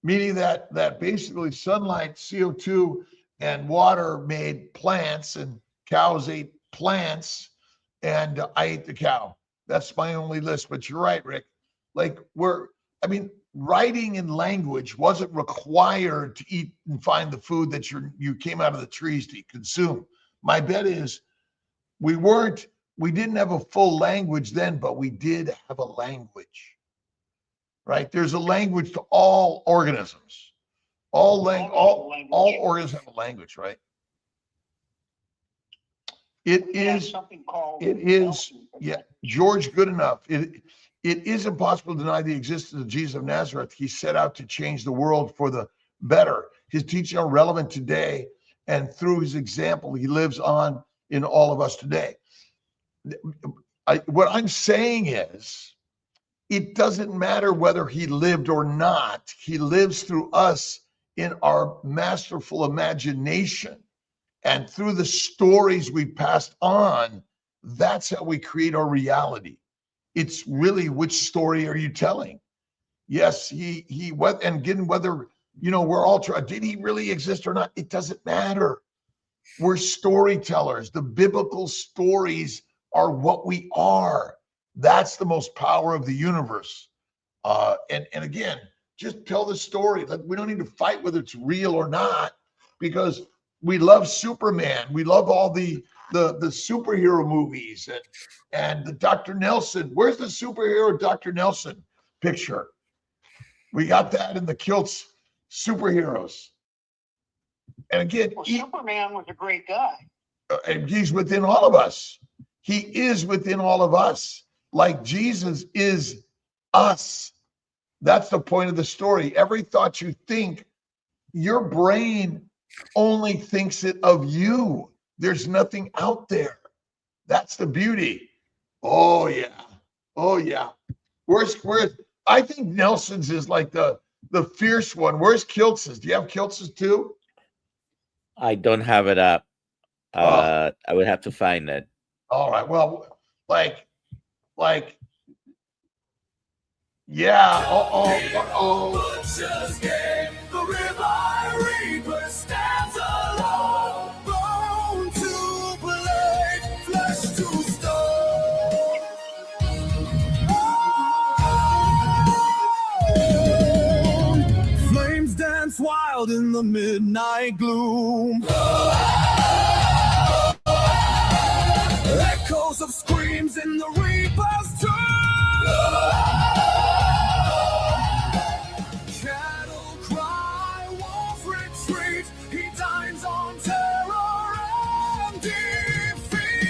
meaning that basically sunlight, CO2, and water made plants, and cows ate plants, and I ate the cow. That's my only list. But you're right, Rick. Like I mean, writing and language wasn't required to eat and find the food that you came out of the trees to consume. My bet is we didn't have a full language then, but we did have a language, right? There's a language to all organisms. All organisms have a language, right? It is, yeah, George Goodenough. It is impossible to deny the existence of Jesus of Nazareth. He set out to change the world for the better. His teachings are relevant today, and through his example, he lives on in all of us today. What I'm saying is, it doesn't matter whether he lived or not. He lives through us in our masterful imagination. And through the stories we passed on, that's how we create our reality. It's really, which story are you telling? Yes, he went, and again, whether, we're all trying, did he really exist or not? It doesn't matter. We're storytellers. The biblical stories are what we are. That's the most power of the universe. And again, just tell the story. Like, we don't need to fight whether it's real or not, because we love Superman. We love all the superhero movies and the Dr. Nelson. Where's the superhero Dr. Nelson picture? We got that in the kilts, superheroes. And again, Superman was a great guy. And he's within all of us. He is within all of us, like Jesus is us. That's the point of the story. Every thought you think, your brain only thinks it of you. There's nothing out there. That's the beauty. Oh yeah. Oh yeah. Where's I think Nelson's is like the fierce one. Where's Kiltz's? Do you have Kiltz's too? I don't have it up. I would have to find it. All right. Well, like, yeah. Butcher's game, the Ribeye Reaper stands alone, bone to blade, flesh to stone. Flames dance wild in the midnight gloom. Echoes of screams in the Reaper's tomb. Cattle cry, wolves retreat. He dines on terror and defeat.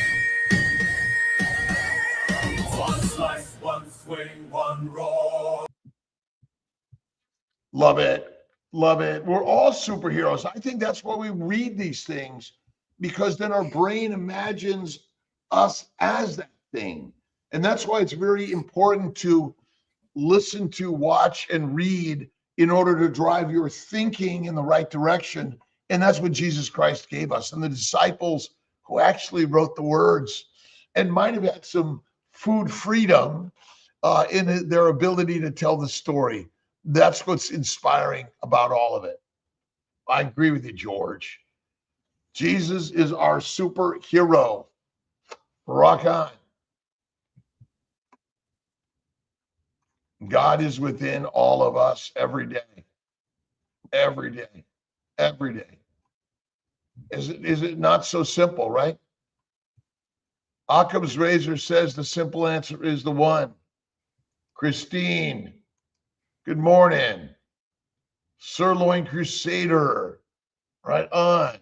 One slice, one swing, one roar. Love it. Love it. We're all superheroes. I think that's why we read these things, because then our brain imagines us as that thing. And that's why it's very important to listen to, watch, and read in order to drive your thinking in the right direction. And that's what Jesus Christ gave us. And the disciples who actually wrote the words and might have had some food freedom in their ability to tell the story. That's what's inspiring about all of it. I agree with you, George. Jesus is our superhero. Rock on. God is within all of us every day. Every day. Every day. Is it not so simple, right? Occam's razor says the simple answer is the one. Christine, good morning. Sirloin Crusader, right on.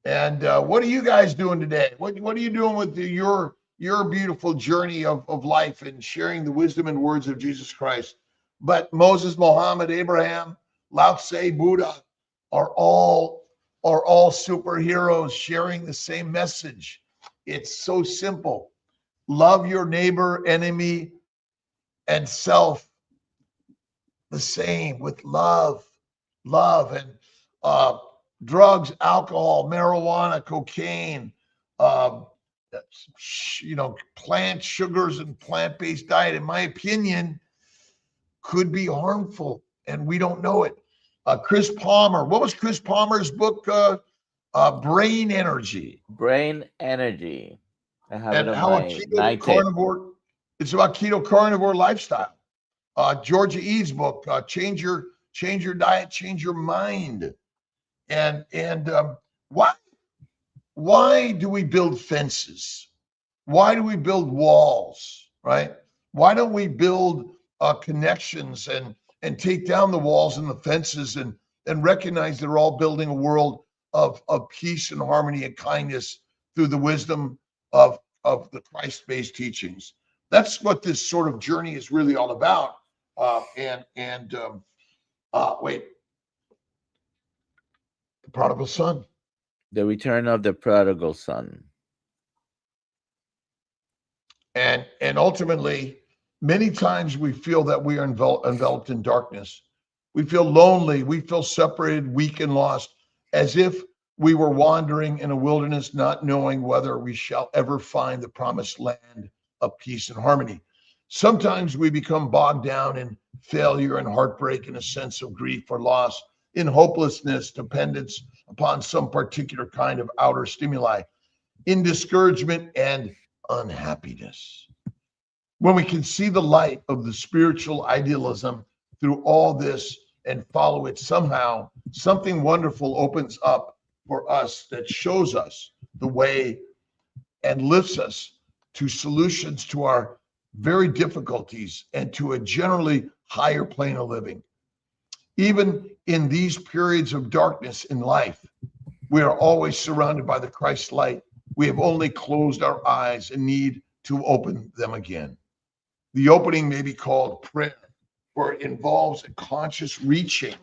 And what are you guys doing today? What are you doing with your beautiful journey of life and sharing the wisdom and words of Jesus Christ? But Moses, Muhammad, Abraham, Lao Tse, Buddha are all superheroes sharing the same message. It's so simple. Love your neighbor, enemy, and self the same with love. And drugs, alcohol, marijuana, cocaine, plant sugars and plant-based diet. In my opinion, could be harmful, and we don't know it. Chris Palmer, what was Chris Palmer's book? Brain Energy, Brain energy. I have it and on how a my keto night table. carnivore, it's about keto carnivore lifestyle. Georgia E's book, change your diet, change your mind. And why do we build fences? Why do we build walls, right? Why don't we build connections and take down the walls and the fences and recognize they're all building a world of peace and harmony and kindness through the wisdom of the Christ-based teachings? That's what this sort of journey is really all about. Wait, the prodigal son. The return of the prodigal son. And ultimately, many times we feel that we are enveloped in darkness. We feel lonely. We feel separated, weak, and lost, as if we were wandering in a wilderness, not knowing whether we shall ever find the promised land of peace and harmony. Sometimes we become bogged down in failure and heartbreak, in a sense of grief or loss, in hopelessness, dependence upon some particular kind of outer stimuli, in discouragement and unhappiness. When we can see the light of the spiritual idealism through all this and follow it, somehow something wonderful opens up for us that shows us the way and lifts us to solutions to our very difficulties and to a generally higher plane of living. Even in these periods of darkness in life, we are always surrounded by the Christ light. We have only closed our eyes and need to open them again. The opening may be called prayer, where it involves a conscious reaching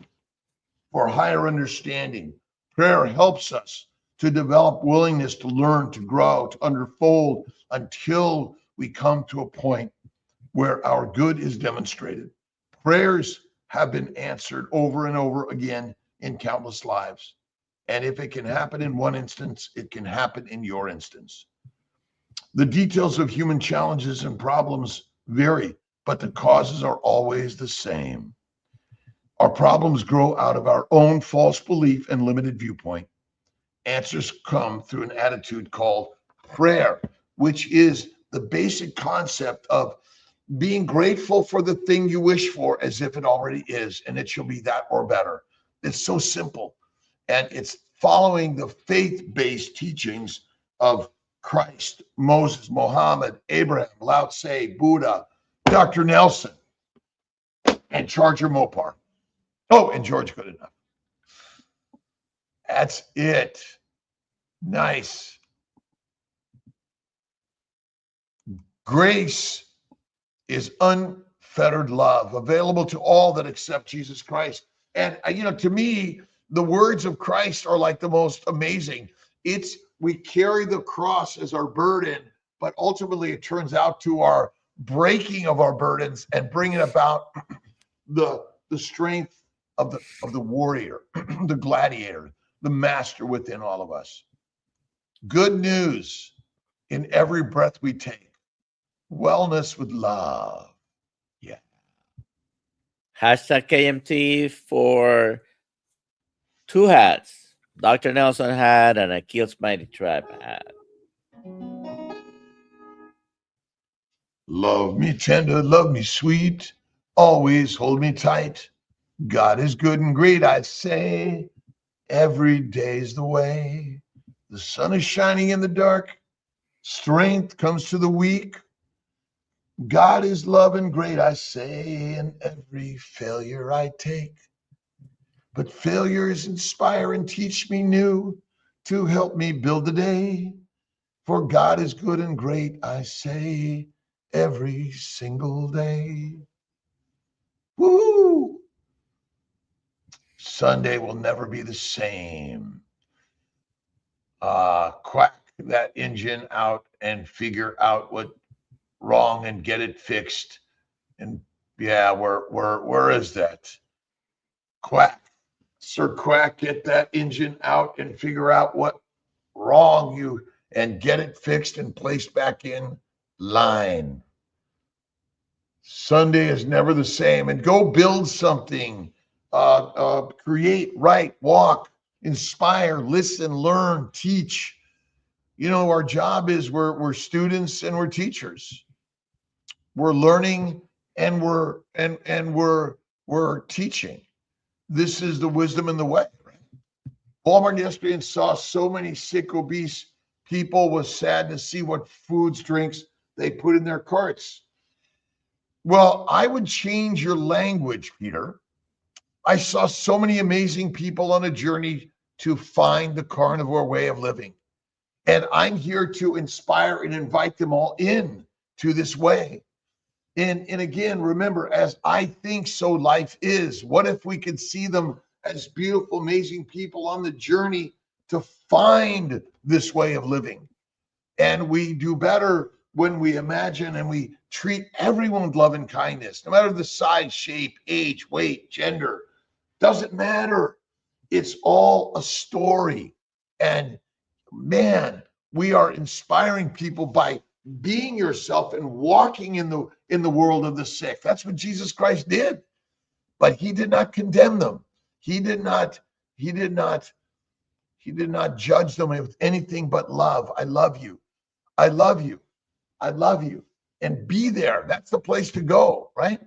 for higher understanding. Prayer helps us to develop willingness to learn, to grow, to unfold until we come to a point where our good is demonstrated. Prayers have been answered over and over again in countless lives. And if it can happen in one instance, it can happen in your instance. The details of human challenges and problems vary, but the causes are always the same. Our problems grow out of our own false belief and limited viewpoint. Answers come through an attitude called prayer, which is the basic concept of being grateful for the thing you wish for as if it already is, and it shall be that or better. It's so simple. And it's following the faith-based teachings of Christ, Moses, Mohammed, Abraham, Lao Tse, Buddha, Dr. Nelson, and Charger Mopar. Oh, and George Goodenough. That's it. Nice. Grace is unfettered love, available to all that accept Jesus Christ. And, to me, the words of Christ are like the most amazing. We carry the cross as our burden, but ultimately it turns out to our breaking of our burdens and bringing about the strength of the warrior, the gladiator, the master within all of us. Good news in every breath we take. Wellness with love. Yeah. Hashtag KMT for two hats. Dr. Nelson hat and Akil's Mighty Tribe hat. Love me tender, love me sweet, always hold me tight. God is good and great, I say. Every day's the way. The sun is shining in the dark. Strength comes to the weak. God is love and great, I say, and every failure I take. But failures inspire and teach me new to help me build the day. For God is good and great, I say, every single day. Woo! Sunday will never be the same. Quack that engine out and figure out what's wrong and get it fixed. And yeah, where is that? Quack, Sir Quack, get that engine out and figure out what wrong you and get it fixed and placed back in line. Sunday is never the same. And go build something, create, write, walk, inspire, listen, learn, teach. You know, our job is we're students and we're teachers. We're learning and we're teaching. This is the wisdom and the way. Right? Walmart yesterday and saw so many sick, obese people. Was sad to see what foods, drinks they put in their carts. Well, I would change your language, Peter. I saw so many amazing people on a journey to find the carnivore way of living. And I'm here to inspire and invite them all in to this way. And again, remember, as I think, so life is. What if we could see them as beautiful, amazing people on the journey to find this way of living? And we do better when we imagine and we treat everyone with love and kindness, no matter the size, shape, age, weight, gender. Doesn't matter. It's all a story. And man, we are inspiring people by being yourself and walking in the world of the sick. That's what Jesus Christ did. But he did not condemn them. He did not judge them with anything but love. I love you. I love you. I love you. And be there. That's the place to go, right?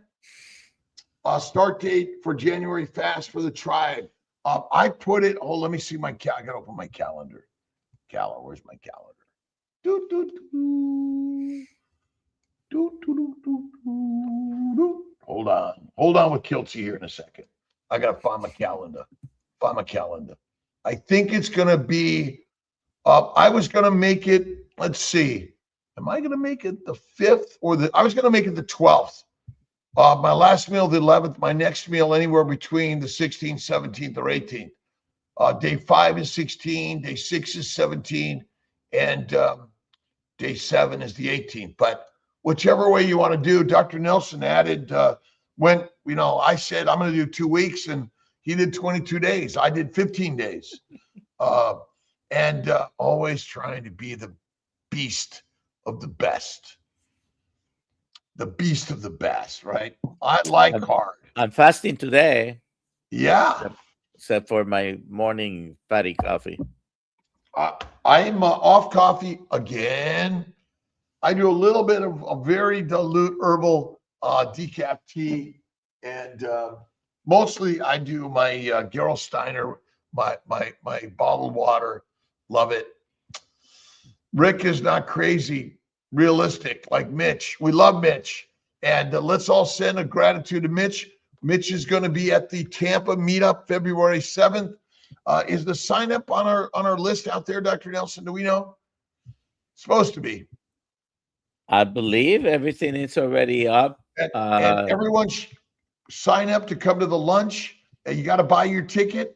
Start date for January fast for the tribe. I put it, let me see I got to open my calendar. Where's my calendar? Hold on with Kiltsy here in a second. I got to find my calendar. I think it's going to be, I was going to make it, let's see. Am I going to make it the 5th I was going to make it the 12th. My last meal, the 11th, my next meal, anywhere between the 16th, 17th, or 18th. Day 5 is 16, day 6 is 17, and day 7 is the 18th. But whichever way you want to do, Dr. Nelson added, I said, I'm going to do 2 weeks, and he did 22 days. I did 15 days. And always trying to be the beast of the best. The beast of the best, right? I like hard. I'm fasting today. Yeah. Except for my morning fatty coffee. I'm off coffee again. I do a little bit of a very dilute herbal decaf tea, and mostly I do my Gerolsteiner, my bottled water. Love it. Rick is not crazy, realistic like Mitch. We love Mitch, and let's all send a gratitude to Mitch. Mitch is going to be at the Tampa meetup February 7th. Is the sign up on our list out there, Dr. Nelson? Do we know? It's supposed to be. I believe everything is already up. And everyone sign up to come to the lunch. You got to buy your ticket.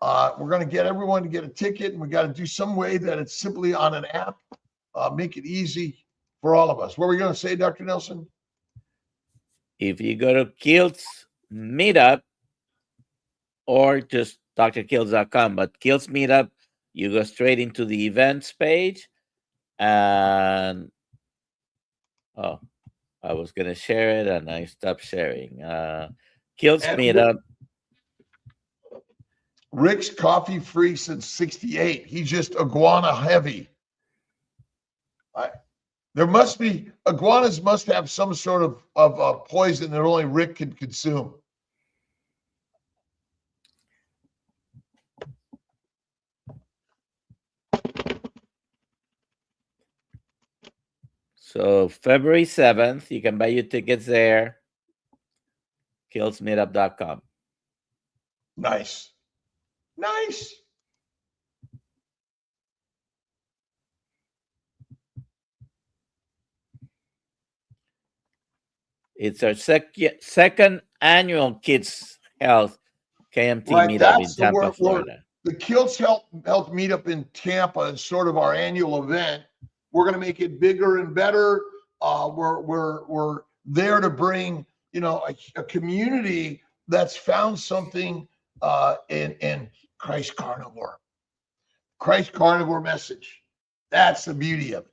We're going to get everyone to get a ticket, and we got to do some way that it's simply on an app. Make it easy for all of us. What were we going to say, Dr. Nelson? If you go to Kilt's meetup or just drkilts.com, but Kilt's meetup, you go straight into the events page. And I was going to share it and I stopped sharing. Kilt's meetup. Rick's coffee free since 68. He's just iguana heavy. Iguanas must have some sort of poison that only Rick can consume. So February 7th, you can buy your tickets there. Killsmeetup.com. Nice. It's our second annual Kids Health KMT meetup in Tampa, Florida. The Kilts Health meetup in Tampa is sort of our annual event. We're going to make it bigger and better. We're there to bring a community that's found something in Christ Carnivore. Christ Carnivore message. That's the beauty of it.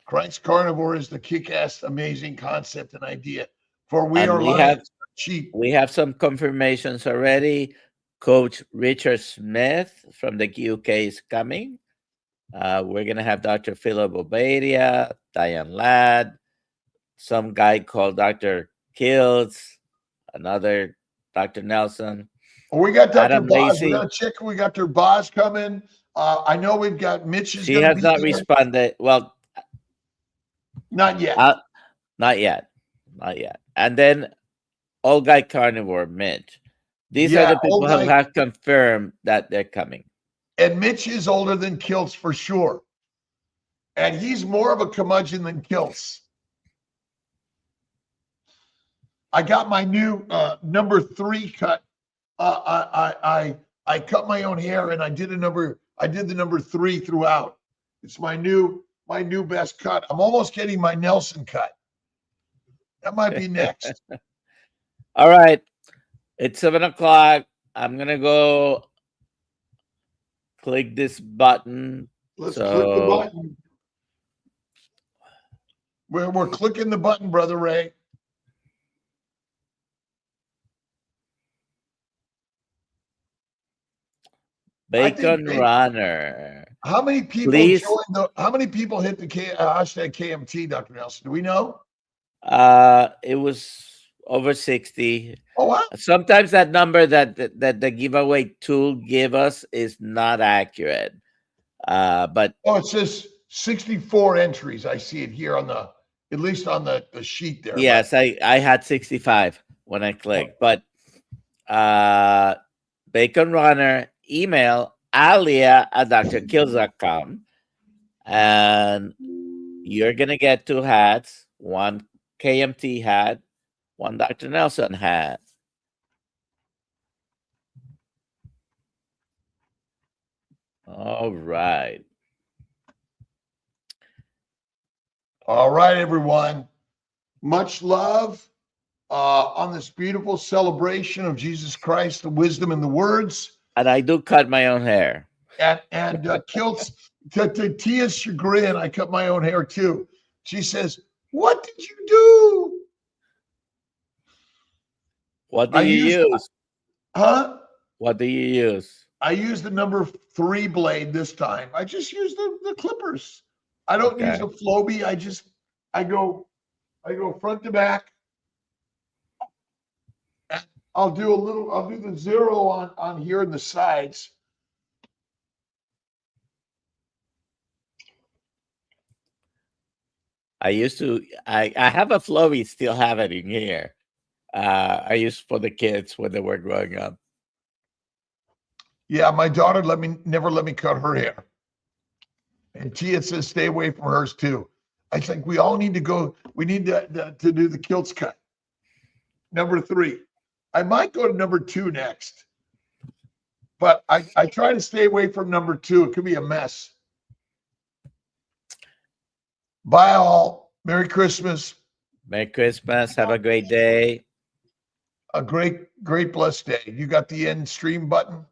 Christ Carnivore is the kick-ass, amazing concept and idea. For we And are like sheep. we have some confirmations already. Coach Richard Smith from the UK is coming. We're gonna have Dr. Philip Obadia, Diane Ladd, some guy called Dr. Kills, another Dr. Nelson, We got Dr. Adam Boz. We Lacey. got to check. We got Dr. Boz coming. I know we've got Mitch is She going to has be not there. responded. Well, Not yet. not yet. Not yet. And then Old Guy Carnivore, Mitch. These are Yeah, the people Old who Guy- have confirmed that they're coming. And Mitch is older than Kilts for sure. And he's more of a curmudgeon than Kilts. I got my new number 3 cut. I cut my own hair and I did the number 3 throughout. It's my new best cut. I'm almost getting my Nelson cut. That might be next. All right. It's 7:00. I'm gonna go click this button. Let's click the button. We're clicking the button, Brother Ray. Bacon Runner. How many people Please. how many people hit the hashtag KMT, Dr. Nelson? Do we know? It was over 60. Oh, wow. Sometimes that number that the giveaway tool give us is not accurate. But it says 64 entries. I see it here at least on the sheet there. yes, I had 65 when I clicked. But Bacon Runner, email alia@drkills.com, and you're gonna get 2 hats, 1 KMT hat, 1 Dr. Nelson hat. All right. All right, everyone. Much love on this beautiful celebration of Jesus Christ, the wisdom and the words. And I do cut my own hair. And Kilts, to Tia's chagrin, I cut my own hair too. She says, "What did you do?" What do you use? Huh? What do you use? I use the number 3 blade this time. I just use the clippers. I don't use the Flowbee. I go front to back. And I'll do the 0 on here in the sides. I have a Flowbee, still have it in here. I used for the kids when they were growing up. Yeah, my daughter never let me cut her hair. And Tia says stay away from hers too. I think we all need to go. We need to do the Kilts cut. Number 3. I might go to number 2 next. But I try to stay away from number 2. It could be a mess. Bye all. Merry Christmas. Merry Christmas. Have a great day. A great blessed day. You got the end stream button?